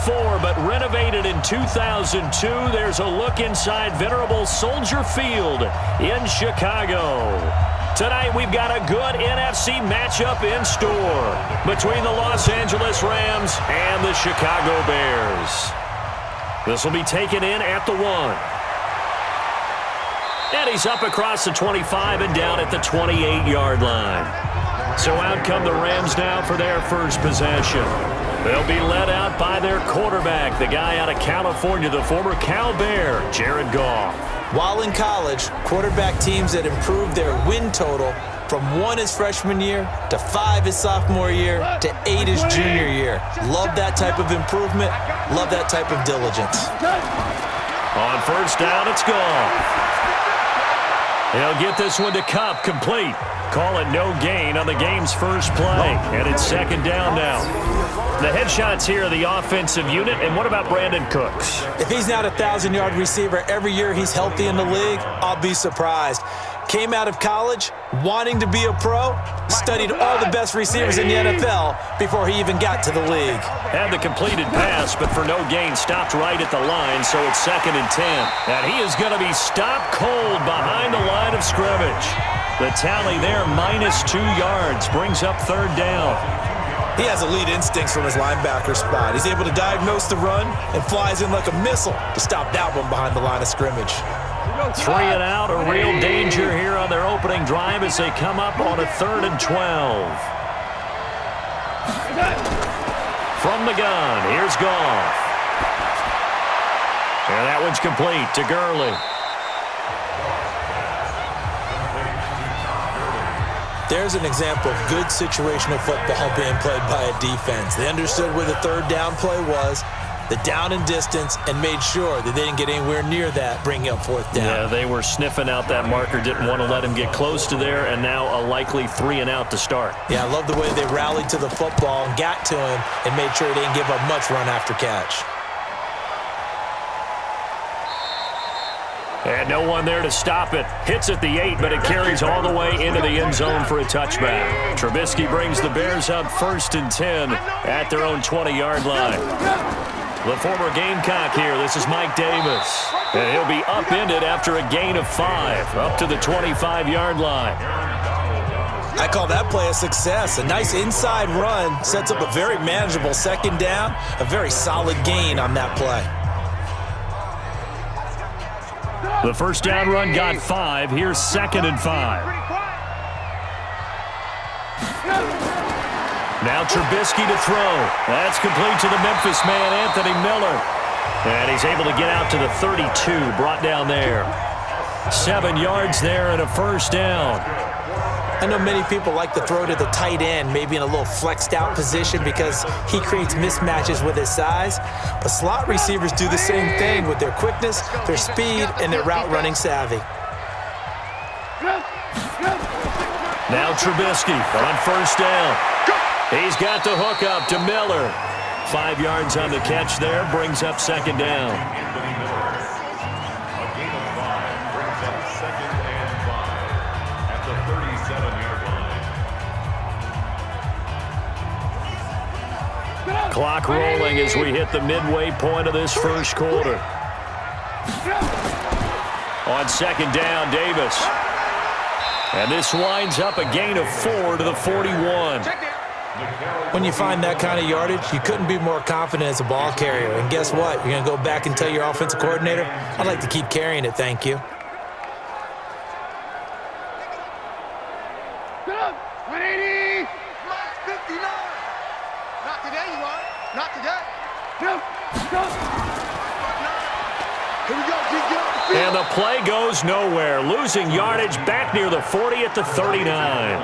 1994, but renovated in 2002. There's a look inside venerable Soldier Field in Chicago. Tonight, we've got a good NFC matchup in store between the Los Angeles Rams and the Chicago Bears. This will be taken in at the 1. And he's up across the 25 and down at the 28-yard line. So out come the Rams now for their first possession. They'll be led out by their quarterback, the guy out of California, the former Cal Bear, Jared Goff. While in college, quarterback teams that improved their win total from 1 his freshman year to 5 his sophomore year to 8 his junior year. Love that type of improvement. Love that type of diligence. On first down, it's Goff. He'll get this one to Kupp, complete. Call it no gain on the game's first play. And it's second down now. The headshots here are the offensive unit. And what about Brandon Cooks? If he's not a 1,000-yard receiver every year he's healthy in the league, I'll be surprised. Came out of college wanting to be a pro, studied all the best receivers in the NFL before he even got to the league. Had the completed pass, but for no gain, stopped right at the line, so it's second and 10. And he is going to be stopped cold behind the line of scrimmage. The tally there, -2 yards, brings up third down. He has elite instincts from his linebacker spot. He's able to diagnose the run and flies in like a missile to stop that one behind the line of scrimmage. 3 and out, a real danger here on their opening drive as they come up on a 3rd and 12. From the gun, here's Goff. And that one's complete to Gurley. There's an example of good situational football being played by a defense. They understood where the third down play was, the down and distance, and made sure that they didn't get anywhere near that, bringing up fourth down. Yeah, they were sniffing out that marker, didn't want to let him get close to there, and now a likely 3 and out to start. Yeah, I love the way they rallied to the football and got to him and made sure he didn't give up much run after catch. And no one there to stop it. Hits at the 8, but it carries all the way into the end zone for a touchback. Trubisky brings the Bears up 1st and 10 at their own 20-yard line. The former Gamecock here, this is Mike Davis. And he'll be upended after a gain of 5, up to the 25-yard line. I call that play a success. A nice inside run sets up a very manageable second down, a very solid gain on that play. The first down run got 5. Here's 2nd and 5. Now Trubisky to throw. That's complete to the Memphis man, Anthony Miller. And he's able to get out to the 32, brought down there. 7 yards there and a first down. I know many people like to throw to the tight end, maybe in a little flexed out position because he creates mismatches with his size. But slot receivers do the same thing with their quickness, their speed, and their route running savvy. Now Trubisky on first down. He's got the hook up to Miller. 5 yards on the catch there, brings up second down. Clock rolling as we hit the midway point of this first quarter. On second down, Davis. And this winds up a gain of 4 to the 41. When you find that kind of yardage, you couldn't be more confident as a ball carrier. And guess what? You're going to go back and tell your offensive coordinator, I'd like to keep carrying it, thank you. And the play goes nowhere. Losing yardage back near the 40 at the 39.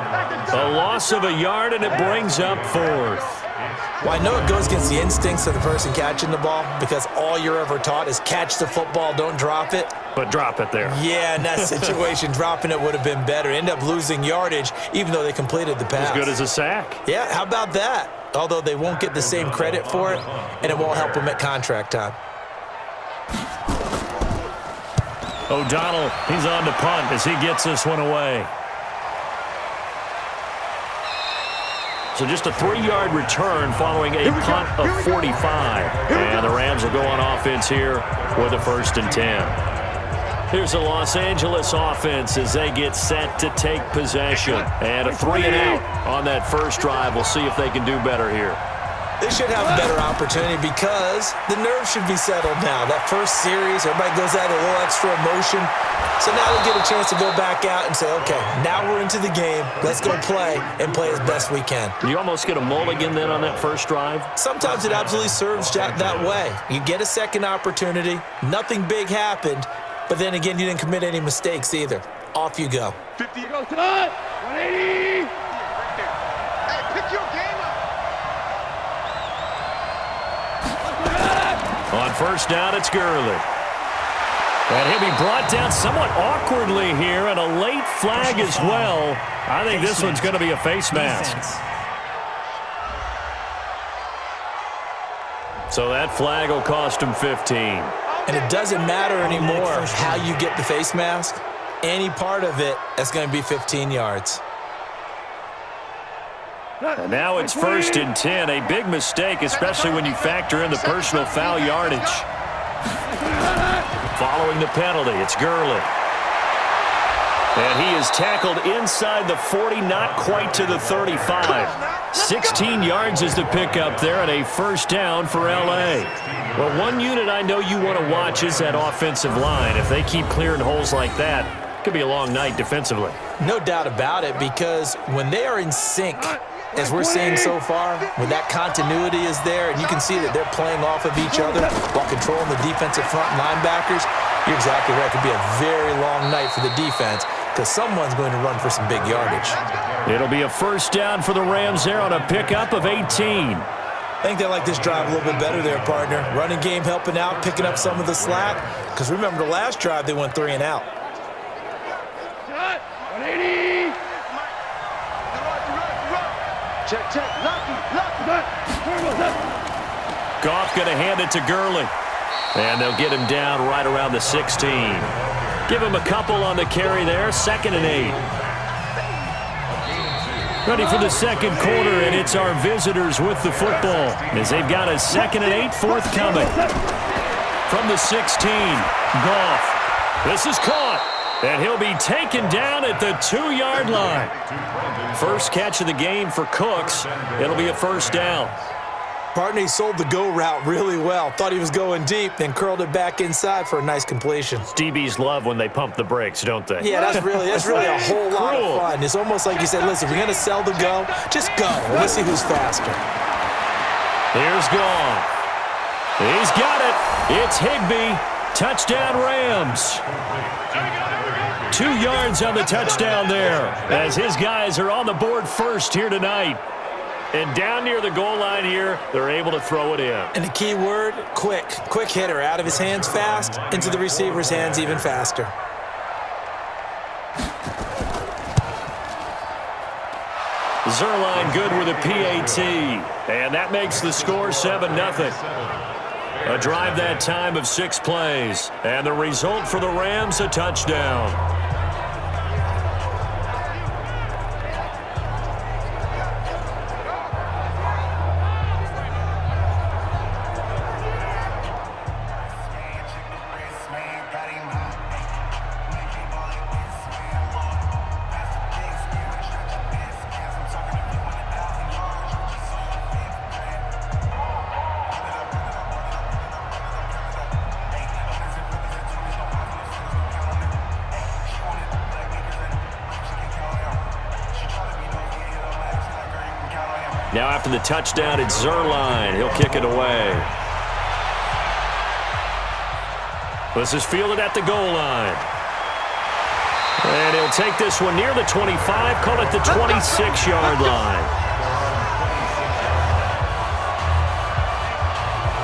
A loss of a yard, and it brings up 4th. Well, I know it goes against the instincts of the person catching the ball because all you're ever taught is catch the football, don't drop it. But drop it there. Yeah, in that situation, dropping it would have been better. End up losing yardage even though they completed the pass. As good as a sack. Yeah, how about that? Although they won't get the same credit for it, and it won't help them at contract time. O'Donnell, he's on to punt as he gets this one away. So just a 3-yard return following a punt of 45. And go on offense here with a 1st and 10. Here's the Los Angeles offense as they get set to take possession. And a 3-and-out on that first drive. We'll see if they can do better here. They should have a better opportunity because the nerves should be settled now. That first series, everybody goes out with a little extra emotion. So now they get a chance to go back out and say, okay, now we're into the game. Let's go play and play as best we can. You almost get a mulligan then on that first drive? Sometimes it absolutely serves that way. You get a second opportunity. Nothing big happened. But then again, you didn't commit any mistakes either. Off you go. 50 goes to 180. Hey, pick your game up. On first down, it's Gurley. And he'll be brought down somewhat awkwardly here, and a late flag as well. I think this one's going to be a face mask. So that flag will cost him 15. And it doesn't matter anymore how you get the face mask. Any part of it, that's going to be 15 yards. And now it's 1st and 10. A big mistake, especially when you factor in the personal foul yardage. Following the penalty, it's Gurley. And he is tackled inside the 40, not quite to the 35. 16 yards is the pickup there, and a 1st down for L.A. Well, one unit I know you want to watch is that offensive line. If they keep clearing holes like that, it could be a long night defensively. No doubt about it, because when they are in sync, as we're seeing so far, when that continuity is there, and you can see that they're playing off of each other while controlling the defensive front linebackers, you're exactly right. It could be a very long night for the defense because someone's going to run for some big yardage. It'll be a 1st down for the Rams there on a pickup of 18. I think they like this drive a little bit better there, partner. Running game helping out, picking up some of the slack. Because remember, the last drive, they went 3-and-out. 180. Check. Goff going to hand it to Gurley. And they'll get him down right around the 16. Give him a couple on the carry there. 2nd and 8. Ready for the second quarter, and it's our visitors with the football as they've got a 2nd and 8 forthcoming. From the 16, Goff. This is caught, and he'll be taken down at the 2-yard line. First catch of the game for Cooks. It'll be a 1st down. Partner, he sold the go route really well. Thought he was going deep, then curled it back inside for a nice completion. DBs love when they pump the brakes, don't they? Yeah, that's really a whole lot of fun. It's almost like you said, listen, if you're going to sell the go, just go. Let's see who's faster. Here's Goff. He's got it. It's Higbee. Touchdown Rams. 2 yards on the touchdown there as his guys are on the board first here tonight. And down near the goal line here, they're able to throw it in. And the key word, quick. Quick hitter. Out of his hands fast, into the receiver's hands even faster. Zuerlein good with a PAT. And that makes the score 7-0. A drive that time of 6 plays. And the result for the Rams, a touchdown. Now after the touchdown, it's Zuerlein. He'll kick it away. This is fielded at the goal line. And he'll take this one near the 25, call it the 26-yard line.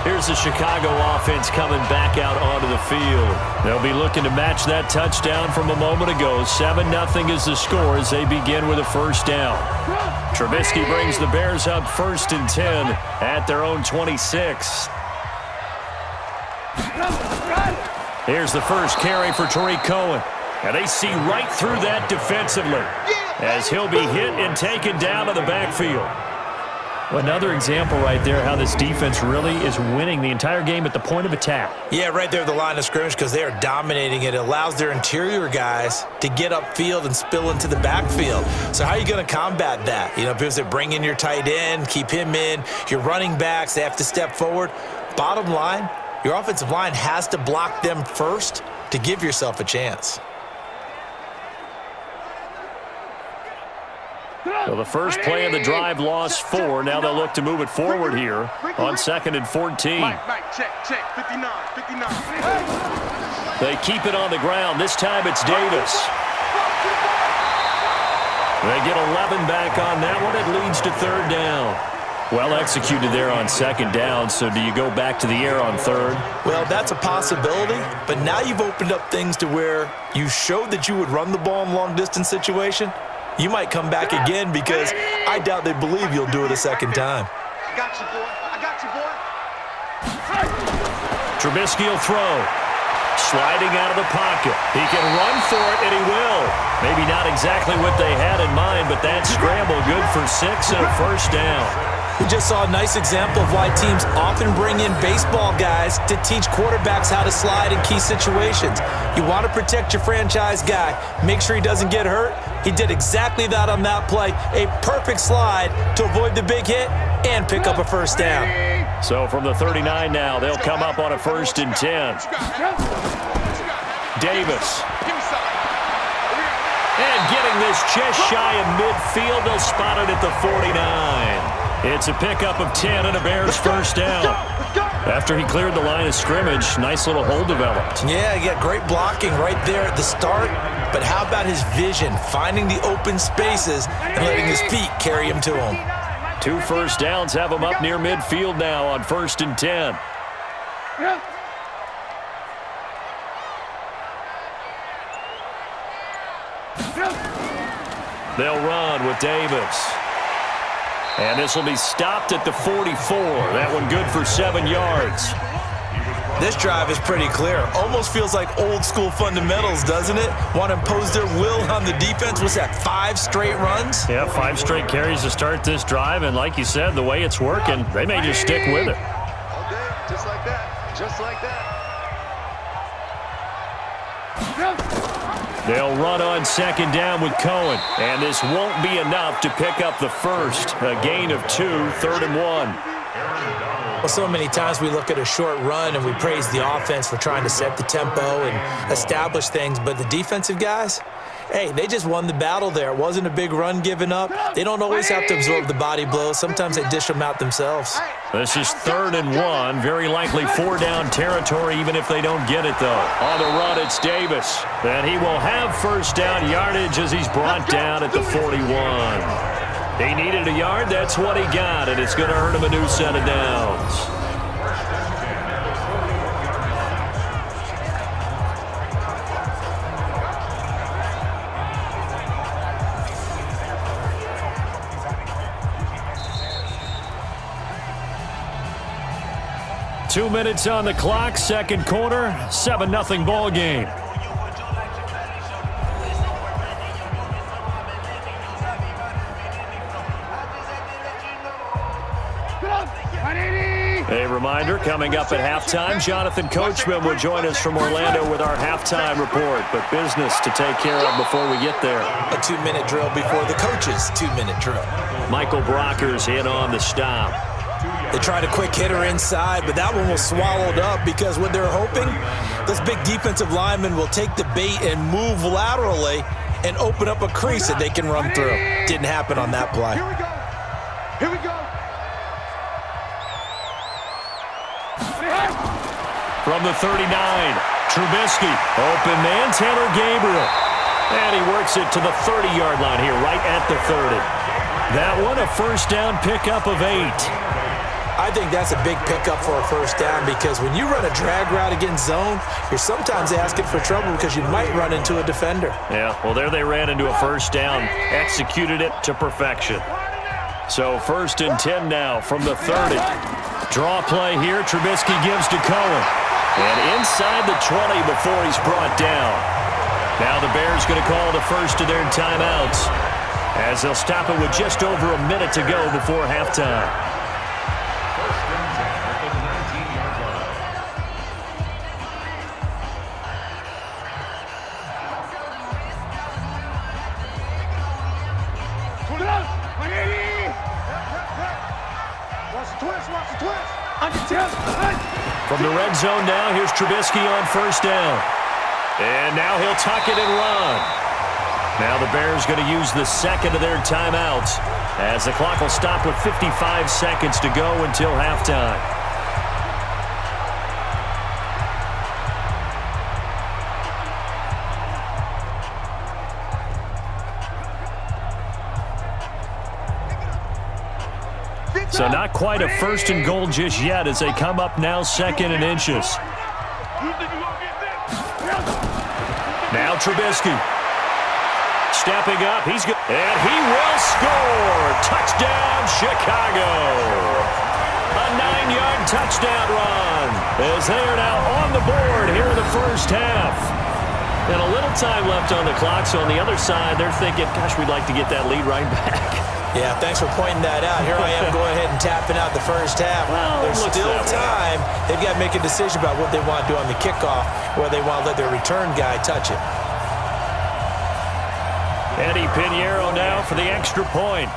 Here's the Chicago offense coming back out onto the field. They'll be looking to match that touchdown from a moment ago. 7-0 is the score as they begin with a 1st down. Trubisky brings the Bears up 1st and 10 at their own 26. Here's the first carry for Tariq Cohen. And they see right through that defensively as he'll be hit and taken down to the backfield. Another example right there how this defense really is winning the entire game at the point of attack. Yeah, right there at the line of scrimmage because they are dominating it. It allows their interior guys to get upfield and spill into the backfield. So how are you going to combat that? You know, because they bring in your tight end, keep him in. Your running backs, they have to step forward. Bottom line, your offensive line has to block them first to give yourself a chance. So the first play of the drive lost 4. Now they'll look to move it forward here on 2nd and 14. Check, 59. They keep it on the ground. This time it's Davis. They get 11 back on that one. It leads to 3rd down. Well executed there on 2nd down. So do you go back to the air on 3rd? Well, that's a possibility, but now you've opened up things to where you showed that you would run the ball in long-distance situation. You might come back again because I doubt they believe you'll do it a second time. I got you, boy. Trubisky will throw. Sliding out of the pocket. He can run for it, and he will. Maybe not exactly what they had in mind, but that scramble good for 6 and a 1st down. We just saw a nice example of why teams often bring in baseball guys to teach quarterbacks how to slide in key situations. You want to protect your franchise guy. Make sure he doesn't get hurt. He did exactly that on that play. A perfect slide to avoid the big hit and pick up a 1st down. So from the 39 now, they'll come up on a 1st and 10. Davis. And getting this just shy of midfield, they'll spot it at the 49. It's a pickup of 10 and a Bears 1st down. After he cleared the line of scrimmage, nice little hole developed. Yeah, he got great blocking right there at the start. But how about his vision, finding the open spaces and letting his feet carry him to him? 2 1st downs have him up near midfield now on 1st and 10. They'll run with Davis. And this will be stopped at the 44. That one good for 7 yards. This drive is pretty clear. Almost feels like old school fundamentals, doesn't it? Want to impose their will on the defense. What's that, 5 straight runs? Yeah, 5 straight carries to start this drive. And like you said, the way it's working, they may just stick with it. All day, just like that. Just like that. They'll run on 2nd down with Cohen. And this won't be enough to pick up the 1st. A gain of 2, 3rd and 1. Well, so many times we look at a short run and we praise the offense for trying to set the tempo and establish things, but the defensive guys, hey, they just won the battle there. It wasn't a big run given up. They don't always have to absorb the body blows. Sometimes they dish them out themselves. This is 3rd and 1. Very likely 4-down territory, even if they don't get it, though. On the run, it's Davis. And he will have 1st down yardage as he's brought down at the 41. He needed a yard. That's what he got, and it's going to earn him a new set of downs. Two minutes on the clock, 2nd quarter, 7-0 ball game. A reminder, coming up at halftime, Jonathan Coachman will join us from Orlando with our halftime report, but business to take care of before we get there. A 2-minute drill before the coach's 2-minute drill. Michael Brockers in on the stop. They tried a quick hitter inside, but that one was swallowed up because what they're hoping, this big defensive lineman will take the bait and move laterally and open up a crease that they can run through. Didn't happen on that play. Here we go. From the 39, Trubisky, open man, Taylor Gabriel. And he works it to the 30-yard line here, right at the 30. That one, a 1st down pickup of 8. I think that's a big pickup for a 1st down because when you run a drag route against zone, you're sometimes asking for trouble because you might run into a defender. Yeah, well, there they ran into a 1st down, executed it to perfection. So 1st and 10 now from the 30. Draw play here, Trubisky gives to Cohen. And inside the 20 before he's brought down. Now the Bears going to call the first of their timeouts. as they'll stop it with just over a minute to go before halftime. From the red zone now, here's Trubisky on first down. And now he'll tuck it and run. Now the Bears going to use the second of their timeouts as the clock will stop with 55 seconds to go until halftime. So not quite a first and goal just yet as they come up now second and inches. Now Trubisky. Stepping up, he's good, and he will score. Touchdown, Chicago. A 9-yard touchdown run as they are now on the board here in the first half. And a little time left on the clock, so on the other side, they're thinking, gosh, we'd like to get that lead right back. Yeah, thanks for pointing that out. Here I am going ahead and tapping out the first half. Well, there's still time. They've got to make a decision about what they want to do on the kickoff, whether they want to let their return guy touch it. Eddie Pinheiro now for the extra point.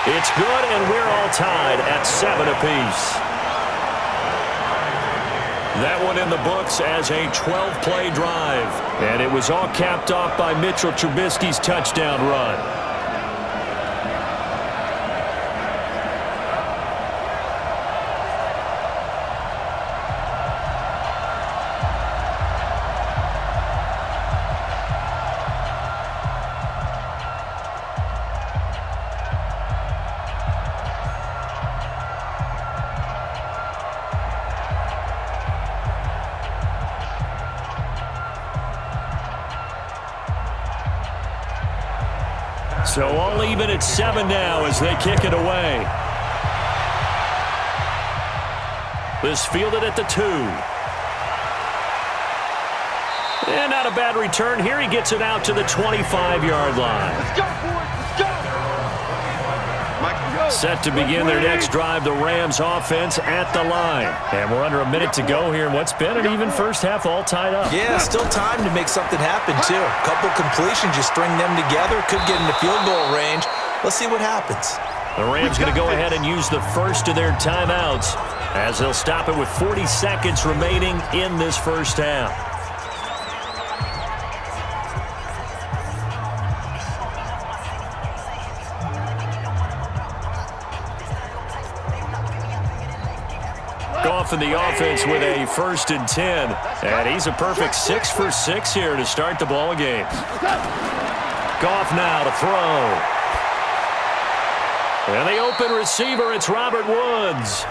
It's good, and we're all tied at 7 apiece. That one in the books as a 12-play drive. And it was all capped off by Mitchell Trubisky's touchdown run. So all even at 7 now as they kick it away. This fielded at the 2. And not a bad return. Here he gets it out to the 25-yard line. Let's go, boys. Let's go. Set to begin their next drive, the Rams offense at the line. And we're under a minute to go here in what's been an even first half, all tied up. Yeah, still time to make something happen, too. A couple completions, you string them together, could get into field goal range. Let's see what happens. The Rams going to go ahead and use the first of their timeouts as they'll stop it with 40 seconds remaining in this first half. Goff in the offense with a 1st and 10. And he's a perfect 6 for 6 here to start the ball game. Goff now to throw. And the open receiver, it's Robert Woods.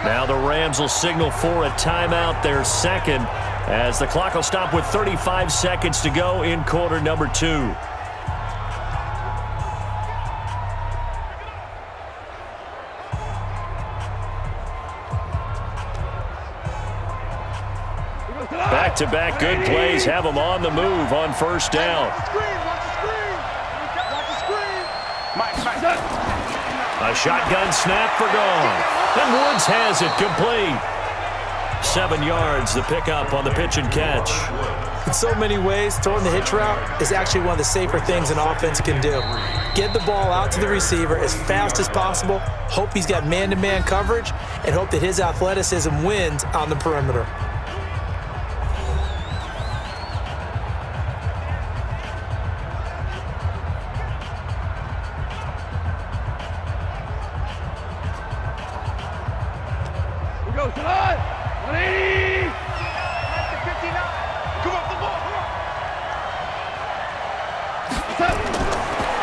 Now the Rams will signal for a timeout, their second, as the clock will stop with 35 seconds to go in quarter number 2. Back-to-back good plays have them on the move on first down. A shotgun snap for Goff. And Woods has it complete. 7 yards, the pickup on the pitch and catch. In so many ways, throwing the hitch route is actually one of the safer things an offense can do. Get the ball out to the receiver as fast as possible, hope he's got man-to-man coverage, and hope that his athleticism wins on the perimeter.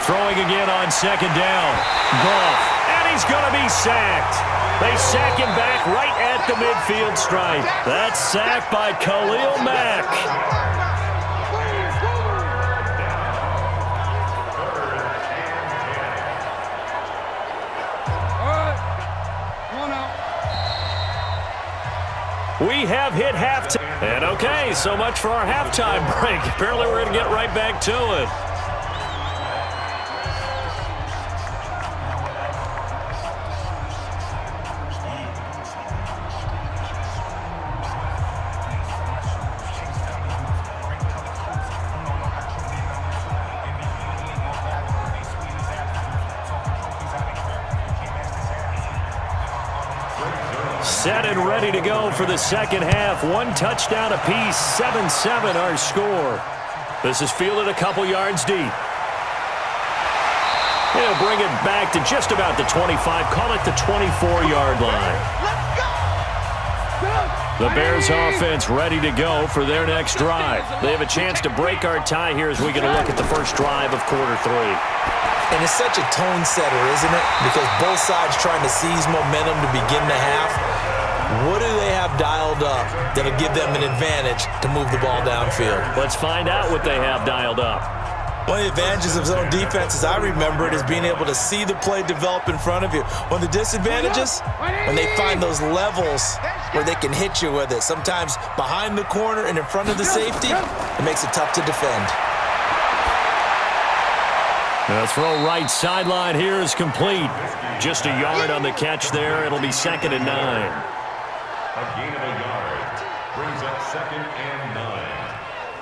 Throwing again on second down. Goff, and he's going to be sacked. They sack him back right at the midfield stripe. That's sacked by Khalil Mack. We have hit halftime. And okay, so much for our halftime break. Apparently we're going to get right back to it. Set and ready to go for the second half. One touchdown apiece, 7-7 our score. This is fielded a couple yards deep. He'll bring it back to just about the 25, call it the 24-yard line. The Bears offense ready to go for their next drive. They have a chance to break our tie here as we get a look at the first drive of quarter 3. And it's such a tone setter, isn't it? Because both sides trying to seize momentum to begin the half. What do they have dialed up that'll give them an advantage to move the ball downfield? Let's find out what they have dialed up. One of the advantages of zone defense, as I remember it, is being able to see the play develop in front of you. One of the disadvantages, when they find those levels where they can hit you with it, sometimes behind the corner and in front of the safety, it makes it tough to defend. The throw right sideline here is complete. Just a yard on the catch there. It'll be 2nd and 9. A gain of a yard brings up 2nd and 9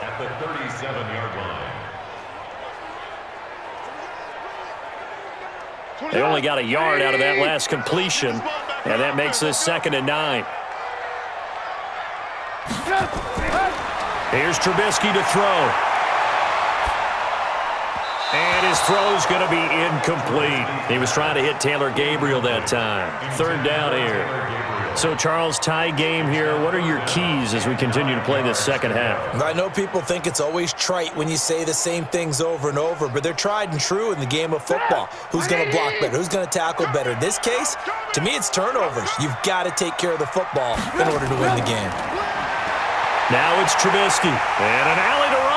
at the 37-yard line. They only got a yard out of that last completion, and that makes this 2nd and 9. Here's Trubisky to throw. And his throw's going to be incomplete. He was trying to hit Taylor Gabriel that time. 3rd down here. So, Charles, tie game here. What are your keys as we continue to play this second half? I know people think it's always trite when you say the same things over and over, but they're tried and true in the game of football. Who's going to block better? Who's going to tackle better? In this case, to me, it's turnovers. You've got to take care of the football in order to win the game. Now it's Trubisky. And an alley to run.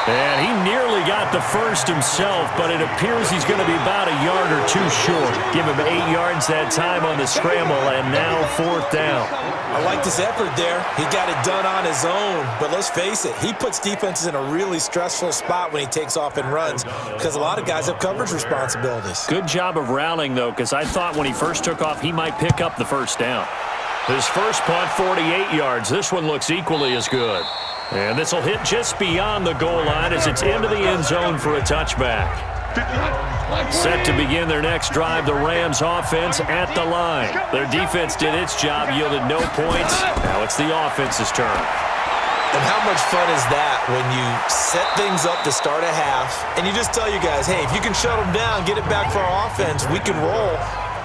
And he nearly got the first himself, but it appears he's going to be about a yard or two short. Give him 8 yards that time on the scramble, and now 4th down. I like this effort there. He got it done on his own, but let's face it, he puts defenses in a really stressful spot when he takes off and runs because a lot of guys have coverage responsibilities. Good job of rallying, though, because I thought when he first took off, he might pick up the first down. His first punt, 48 yards. This one looks equally as good. And this will hit just beyond the goal line as it's into the end zone for a touchback. Set to begin their next drive, the Rams offense at the line. Their defense did its job, yielded no points. Now it's the offense's turn. And how much fun is that when you set things up to start a half and you just tell you guys, hey, if you can shut them down, get it back for our offense, we can roll.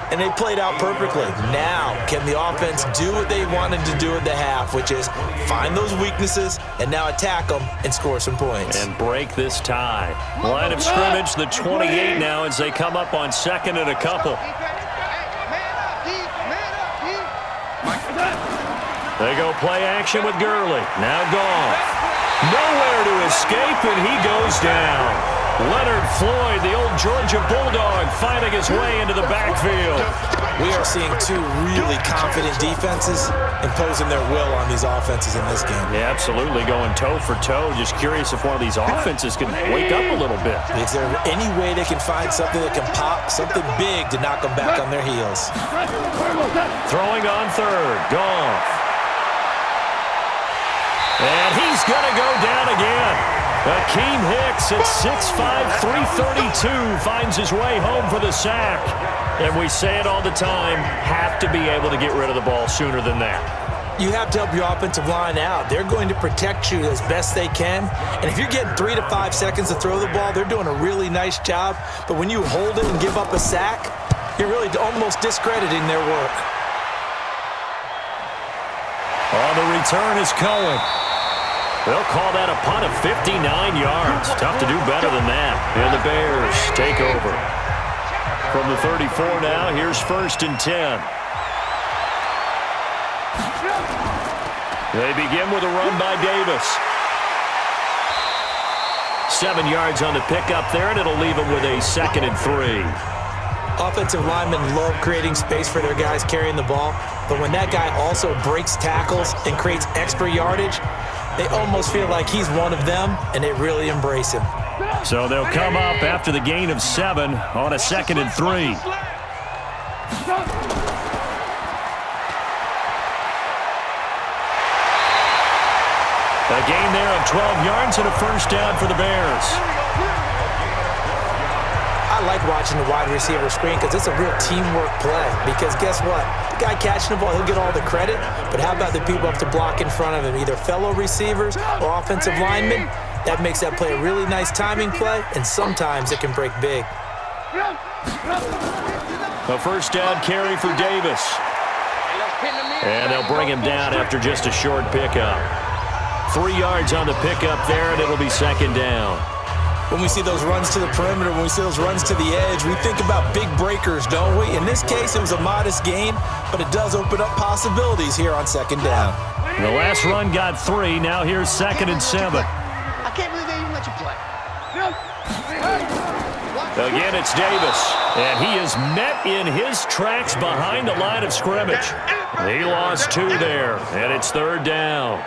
And they played out perfectly. Now, can the offense do what they wanted to do at the half, which is find those weaknesses and now attack them and score some points. And break this tie. Line of scrimmage, the 28 now as they come up on 2nd and a couple. They go play action with Gurley. Now Goff. Nowhere to escape, and he goes down. Leonard Floyd, the old Georgia Bulldog, finding his way into the backfield. We are seeing two really confident defenses imposing their will on these offenses in this game. Yeah, absolutely, going toe for toe. Just curious if one of these offenses can wake up a little bit. Is there any way they can find something that can pop, something big to knock them back on their heels? Throwing on 3rd, Goff. And he's going to go down again. Akeem Hicks at 6'5", 332 finds his way home for the sack. And we say it all the time, have to be able to get rid of the ball sooner than that. You have to help your offensive line out. They're going to protect you as best they can. And if you're getting 3 to 5 seconds to throw the ball, they're doing a really nice job. But when you hold it and give up a sack, you're really almost discrediting their work. On the return is Cohen. They'll call that a punt of 59 yards. Tough to do better than that. And the Bears take over. From the 34 now, here's 1st and 10. They begin with a run by Davis. 7 yards on the pickup there, and it'll leave them with a 2nd and 3. Offensive linemen love creating space for their guys carrying the ball, but when that guy also breaks tackles and creates extra yardage, they almost feel like he's one of them, and they really embrace him. So they'll come up after the gain of 7 on a 2nd and 3. A gain there of 12 yards and a first down for the Bears. I like watching the wide receiver screen because it's a real teamwork play. Because guess what? The guy catching the ball, he'll get all the credit. But how about the people up to block in front of him, either fellow receivers or offensive linemen? That makes that play a really nice timing play, and sometimes it can break big. A first down carry for Davis. And they'll bring him down after just a short pickup. 3 yards on the pickup there, and it'll be 2nd down. When we see those runs to the perimeter, when we see those runs to the edge, we think about big breakers, don't we? In this case, it was a modest gain, but it does open up possibilities here on 2nd down. The last run got 3. Now here's 2nd and 7. I can't believe they even let you play. Again, it's Davis, and he is met in his tracks behind the line of scrimmage. He lost 2 there, and it's 3rd down.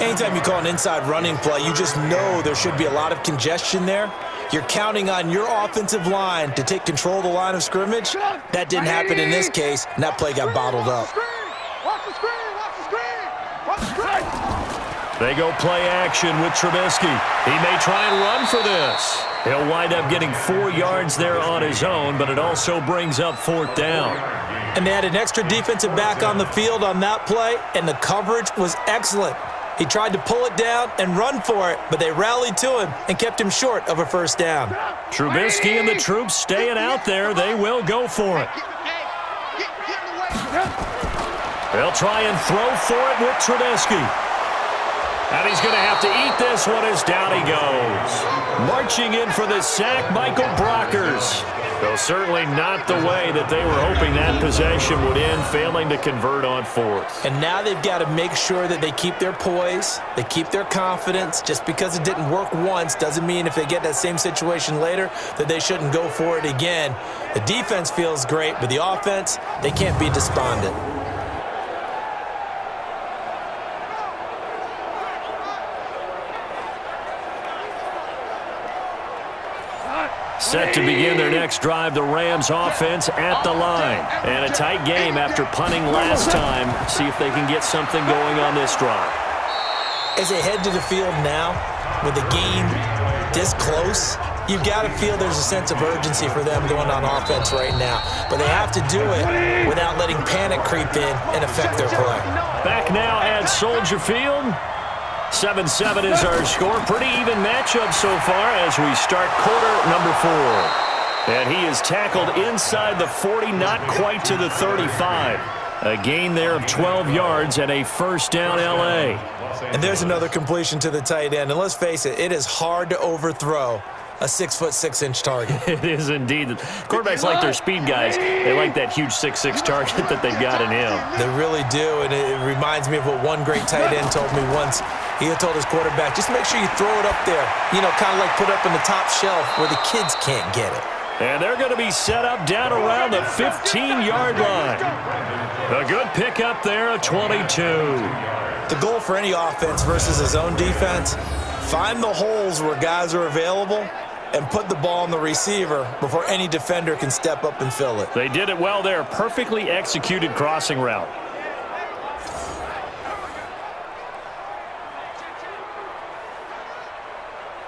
Anytime you call an inside running play, you just know there should be a lot of congestion there. You're counting on your offensive line to take control of the line of scrimmage. That didn't happen in this case, and that play got bottled up. Watch the screen! Watch the screen! Watch the screen! They go play action with Trubisky. He may try and run for this. He'll wind up getting 4 yards there on his own, but it also brings up 4th down. And they had an extra defensive back on the field on that play, and the coverage was excellent. He tried to pull it down and run for it, but they rallied to him and kept him short of a first down. Trubisky and the troops staying out there. They will go for it. They'll try and throw for it with Trubisky. And he's going to have to eat this one as down he goes. Marching in for the sack, Michael Brockers. Though certainly not the way that they were hoping that possession would end, failing to convert on 4th. And now they've got to make sure that they keep their poise, they keep their confidence. Just because it didn't work once doesn't mean if they get that same situation later that they shouldn't go for it again. The defense feels great, but the offense, they can't be despondent. Set to begin their next drive, the Rams offense at the line. And a tight game after punting last time. See if they can get something going on this drive. As they head to the field now, with the game this close, you've got to feel there's a sense of urgency for them going on offense right now. But they have to do it without letting panic creep in and affect their play. Back now at Soldier Field. 7-7 is our score. Pretty even matchup so far as we start quarter number 4. And he is tackled inside the 40, not quite to the 35. A gain there of 12 yards and a first down L.A. And there's another completion to the tight end. And let's face it, it is hard to overthrow a 6'6" target. It is indeed. Quarterbacks like their speed guys. They like that huge 6'6" target that they've got in him. They really do, and it reminds me of what one great tight end told me once. He had told his quarterback, just make sure you throw it up there, kind of like put up in the top shelf where the kids can't get it. And they're going to be set up down around the 15-yard line. A good pickup there, a 22. The goal for any offense versus his own defense, find the holes where guys are available and put the ball on the receiver before any defender can step up and fill it. They did it well there. Perfectly executed crossing route.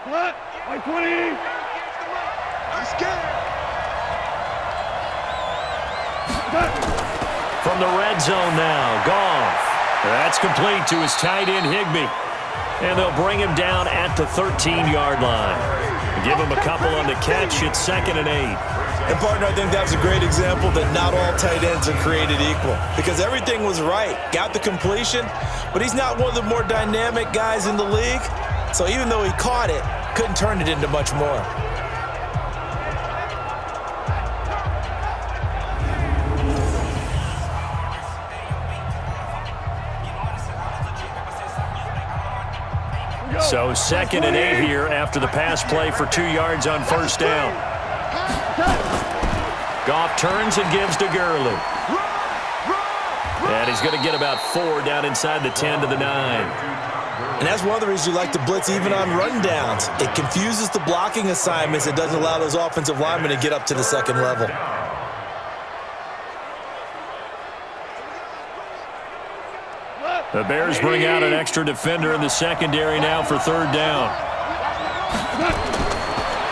What? 20. I'm scared. From the red zone now, Goff. That's complete to his tight end, Higbee. And they'll bring him down at the 13-yard line. Give him a couple on the catch. It's 2nd and 8. And, partner, I think that was a great example that not all tight ends are created equal. Because everything was right. Got the completion, but he's not one of the more dynamic guys in the league. So even though he caught it, couldn't turn it into much more. So 2nd and 8 here after the pass play for 2 yards on first down. Goff turns and gives to Gurley. And he's going to get about 4 down inside the 10 to the 9. And that's one of the reasons you like to blitz even on rundowns. It confuses the blocking assignments. It doesn't allow those offensive linemen to get up to the second level. The Bears bring out an extra defender in the secondary now for 3rd down.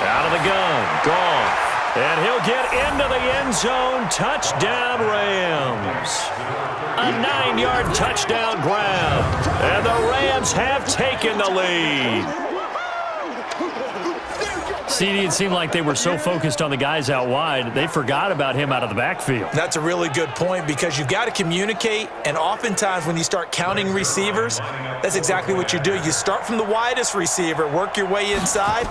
Out of the gun, Goff. And he'll get into the end zone. Touchdown, Rams. A 9-yard touchdown grab. And the Rams have taken the lead. CD, it seemed like they were so focused on the guys out wide, they forgot about him out of the backfield. That's a really good point because you've got to communicate, and oftentimes when you start counting receivers, that's exactly what you do. You start from the widest receiver, work your way inside.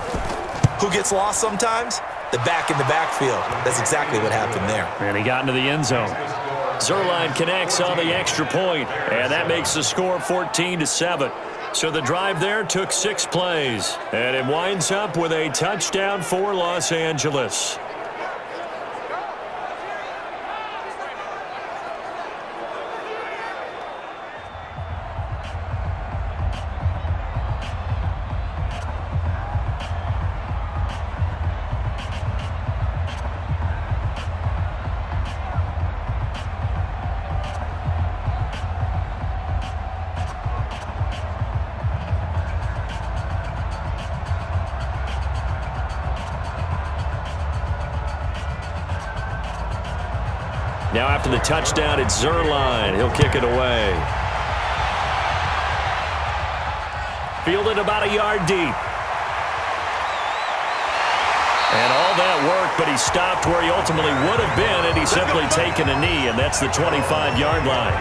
Who gets lost sometimes? The back in the backfield. That's exactly what happened there. And he got into the end zone. Zuerlein connects on the extra point, and that makes the score 14-7. So the drive there took 6 plays, and it winds up with a touchdown for Los Angeles. Now after the touchdown, it's Zuerlein. He'll kick it away. Fielded about a yard deep. And all that work, but he stopped where he ultimately would have been had he simply taken a knee, and that's the 25-yard line.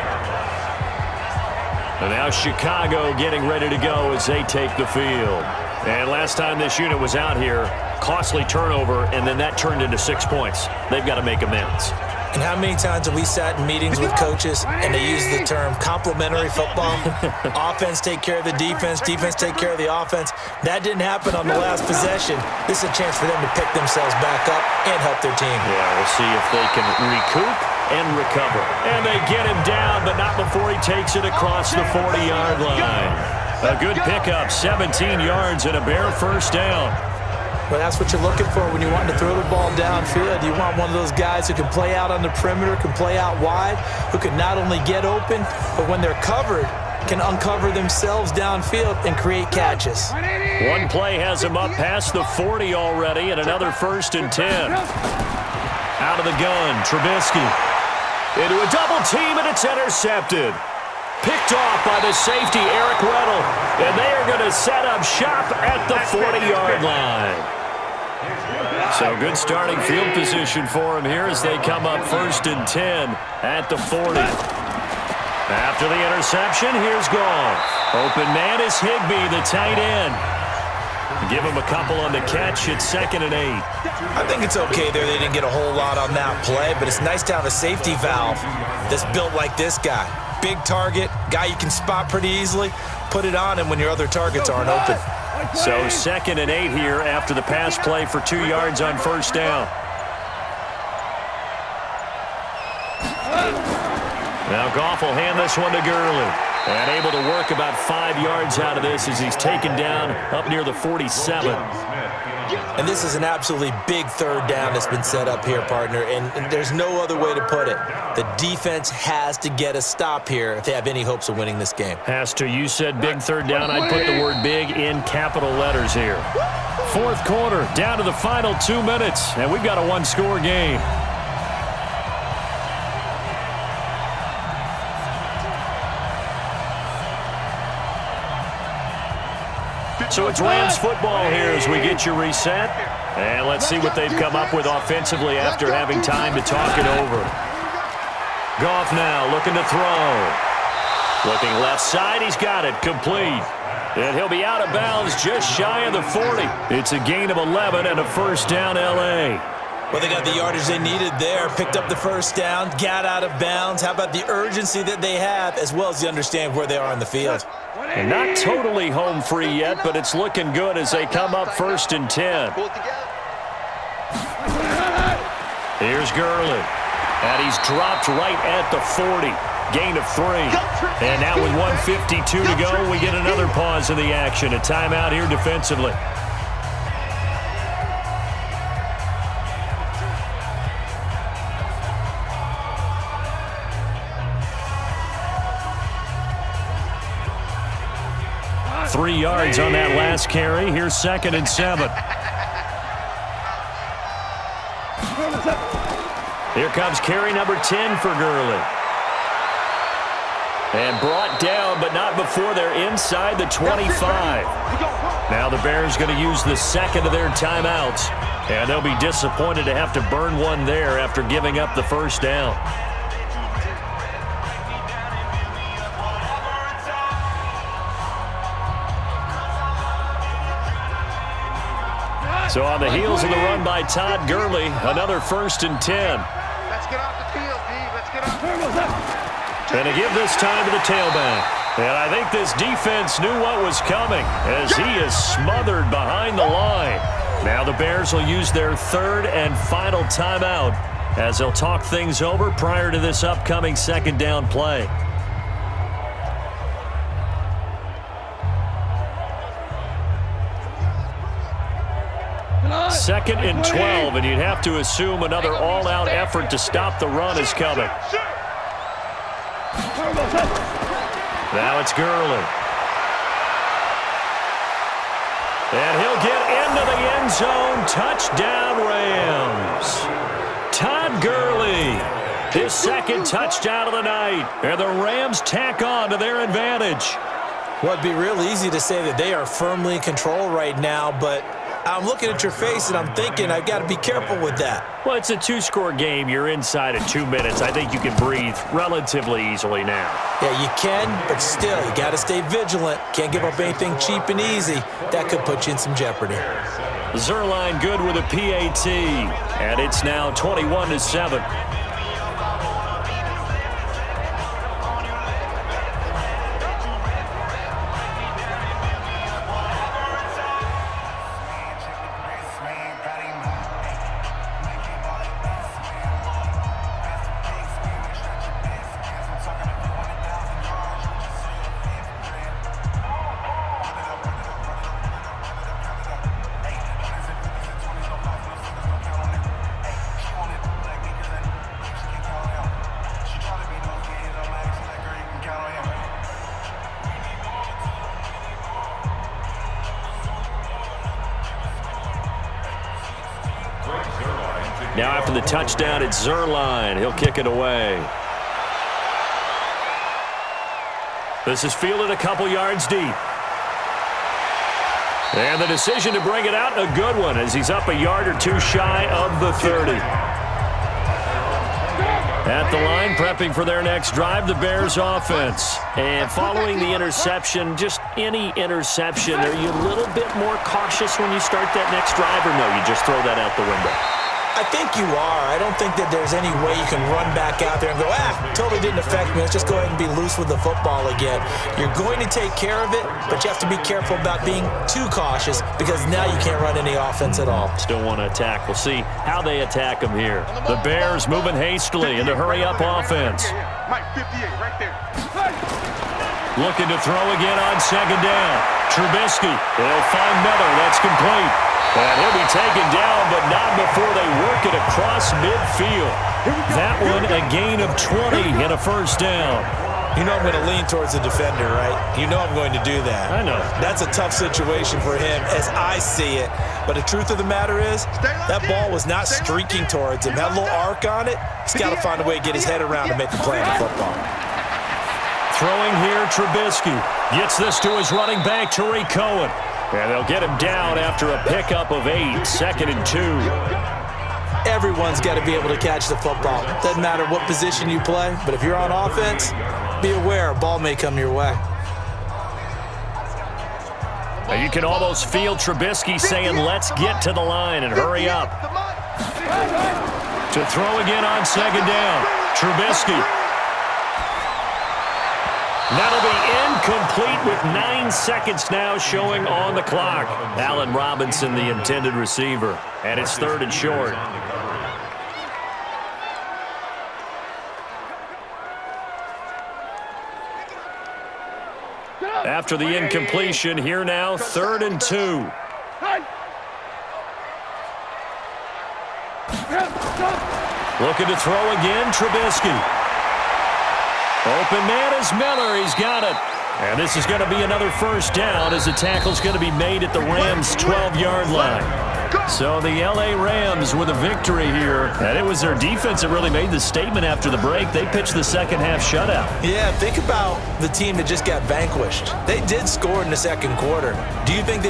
And now Chicago getting ready to go as they take the field. And last time this unit was out here, costly turnover, and then that turned into 6 points. They've got to make amends. And how many times have we sat in meetings with coaches and they use the term complementary football? Offense take care of the defense, defense take care of the offense. That didn't happen on the last possession. This is a chance for them to pick themselves back up and help their team. Yeah, we'll see if they can recoup and recover. And they get him down, but not before he takes it across the 40-yard line. A good pickup, 17 yards and a Bear first down. Well, that's what you're looking for when you want to throw the ball downfield. You want one of those guys who can play out on the perimeter, can play out wide, who can not only get open, but when they're covered, can uncover themselves downfield and create catches. One play has him up past the 40 already, and another 1st and 10. Out of the gun, Trubisky. Into a double team, and it's intercepted. Picked off by the safety, Eric Weddle. And they are going to set up shop at the 40-yard line. So good starting field position for him here as they come up 1st and 10 at the 40. After the interception, here's Goff. Open man is Higbee, the tight end. Give him a couple on the catch at 2nd and 8. I think it's okay there. They didn't get a whole lot on that play, but it's nice to have a safety valve that's built like this guy. Big target, guy you can spot pretty easily. Put it on him when your other targets aren't open. So 2nd and 8 here after the pass play for 2 yards on 1st down. Now Goff will hand this one to Gurley. And able to work about 5 yards out of this as he's taken down up near the 47. And this is an absolutely big 3rd down that's been set up here, partner. And there's no other way to put it. The defense has to get a stop here if they have any hopes of winning this game. Has to. You said big 3rd down. I'd put the word big in capital letters here. 4th quarter, down to the final 2 minutes. And we've got a 1-score game. So it's Rams football here as we get you reset. And let's see what they've come up with offensively after having time to talk it over. Goff now looking to throw. Looking left side, he's got it, complete. And he'll be out of bounds just shy of the 40. It's a gain of 11 and a 1st down L.A. Well, they got the yardage they needed there, picked up the 1st down, got out of bounds. How about the urgency that they have as well as you understand where they are on the field? And not totally home free yet, but it's looking good as they come up 1st and 10. Here's Gurley. And he's dropped right at the 40. Gain of 3. And now with 1:52 to go, we get another pause in the action. A timeout here defensively. Three yards on that last carry. Here's 2nd and 7. Here comes carry number 10 for Gurley. And brought down, but not before they're inside the 25. Now the Bears going to use the second of their timeouts. And they'll be disappointed to have to burn one there after giving up the first down. So on the heels of the run by Todd Gurley, another 1st and 10. Let's get off the field, D. Let's get off. And to give this time to the tailback. And I think this defense knew what was coming as he is smothered behind the line. Now the Bears will use their 3rd and final timeout as they'll talk things over prior to this upcoming 2nd down play. Second and 12, and you'd have to assume another all-out effort to stop the run is coming. Now it's Gurley. And he'll get into the end zone. Touchdown, Rams. Todd Gurley, his 2nd touchdown of the night. And the Rams tack on to their advantage. Well, it'd be real easy to say that they are firmly in control right now, but I'm looking at your face and I'm thinking I've got to be careful with that. Well, it's a 2-score game. You're inside at 2 minutes. I think you can breathe relatively easily now. Yeah, you can, but still, you got to stay vigilant. Can't give up anything cheap and easy. That could put you in some jeopardy. Zuerlein good with a PAT, and it's now 21-7. Now after the touchdown, it's Zuerlein. He'll kick it away. This is fielded a couple yards deep. And the decision to bring it out, a good one, as he's up a yard or two shy of the 30. At the line, prepping for their next drive, the Bears offense. And following the interception, just any interception, are you a little bit more cautious when you start that next drive, or no, you just throw that out the window? I think you are. I don't think that there's any way you can run back out there and go, totally didn't affect me. Let's just go ahead and be loose with the football again. You're going to take care of it, but you have to be careful about being too cautious because now you can't run any offense at all. Still want to attack. We'll see how they attack them here. The Bears moving hastily into hurry-up offense. Mike, 58, right there. Looking to throw again on 2nd down. Trubisky, they'll find Miller. That's complete. And he'll be taken down, but not before they work it across midfield. That one, a gain of 20 and a 1st down. You know I'm going to lean towards the defender, right? You know I'm going to do that. I know. That's a tough situation for him as I see it. But the truth of the matter is, that ball was not streaking towards him. Had a little arc on it. He's got to find a way to get his head around to make a play on the football. Throwing here, Trubisky. Gets this to his running back, Tariq Cohen. And they'll get him down after a pickup of 8, 2nd and 2. Everyone's got to be able to catch the football. Doesn't matter what position you play, but if you're on offense, be aware a ball may come your way. Now you can almost feel Trubisky saying, let's get to the line and hurry up. To throw again on 2nd down. Trubisky. That'll be incomplete with 9 seconds now showing on the clock. Allen Robinson, the intended receiver, and it's 3rd and short. After the incompletion, here now, 3rd and 2. Looking to throw again, Trubisky. Open man is Miller. He's got it. And this is going to be another first down as the tackle's going to be made at the Rams' 12-yard line. So the L.A. Rams with a victory here. And it was their defense that really made the statement after the break. They pitched the second-half shutout. Yeah, think about the team that just got vanquished. They did score in the second quarter. Do you think they